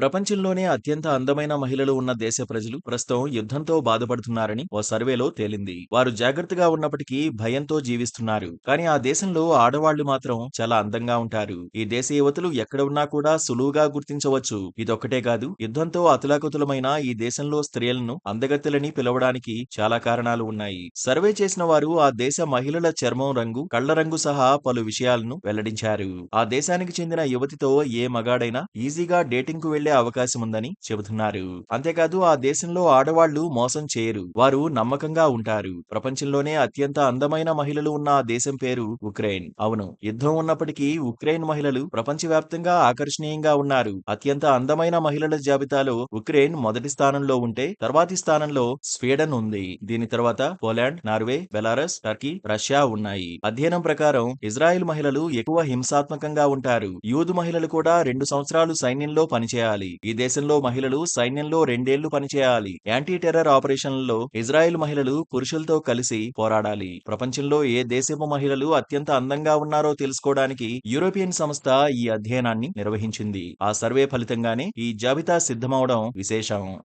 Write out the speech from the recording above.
ప్రపంచంలోనే అత్యంత అందమైన మహిళలు ఉన్న దేశ ప్రజలు ప్రస్తుతం యుద్ధంతో బాధపడుతున్నారని ఓ సర్వేలో తేలింది. వారు జాగ్రత్తగా ఉన్నప్పటికీ భయంతో జీవిస్తున్నారు. కానీ ఆ దేశంలో ఆడవాళ్లు మాత్రం చాలా అందంగా ఉంటారు. ఈ దేశ యువతులు ఎక్కడ ఉన్నా కూడా సులువుగా గుర్తించవచ్చు. ఇదొక్కటే కాదు, యుద్ధంతో అతులాకుతలమైన ఈ దేశంలో స్త్రీలను అందగత్తెలని పిలవడానికి చాలా కారణాలు ఉన్నాయి. సర్వే చేసిన వారు ఆ దేశ మహిళల చర్మం రంగు, కళ్ల రంగు సహా పలు విషయాలను వెల్లడించారు. ఆ దేశానికి చెందిన యువతితో ఏ మగాడైనా ఈజీగా డేటింగ్ కు వెళ్లే అవకాశం ఉందని చెబుతున్నారు. అంతేకాదు, ఆ దేశంలో ఆడవాళ్లు మోసం చేయరు. వారు నమ్మకంగా ఉంటారు. ప్రపంచంలోనే అత్యంత అందమైన మహిళలు ఉన్న ఆ దేశం పేరు ఉక్రెయిన్. అవును, యుద్ధం ఉన్నప్పటికీ ఉక్రెయిన్ మహిళలు ప్రపంచవ్యాప్తంగా ఆకర్షణీయంగా ఉన్నారు. అత్యంత అందమైన మహిళల జాబితాలో ఉక్రెయిన్ మొదటి స్థానంలో ఉంటే తర్వాతి స్థానంలో స్వీడన్ ఉంది. దీని తర్వాత Poland, Norway, Belarus, Turkey, Russia ఉన్నాయి. అధ్యయనం ప్రకారం ఇజ్రాయెల్ మహిళలు ఎక్కువ హింసాత్మకంగా ఉంటారు. యూదు మహిళలు కూడా 2 సంవత్సరాలు సైన్యంలో పనిచేయాలి. ఈ దేశంలో మహిళలు సైన్యంలో 2 ఏళ్లు పనిచేయాలి. యాంటీ టెర్రర్ ఆపరేషన్లలో ఇజ్రాయెల్ మహిళలు పురుషులతో కలిసి పోరాడాలి. ప్రపంచంలో ఏ దేశపు మహిళలు అత్యంత అందంగా ఉన్నారో తెలుసుకోవడానికి యూరోపియన్ సంస్థ ఈ అధ్యయనాన్ని నిర్వహించింది. ఆ సర్వే ఫలితంగానే ఈ జాబితా సిద్ధమవడం విశేషం.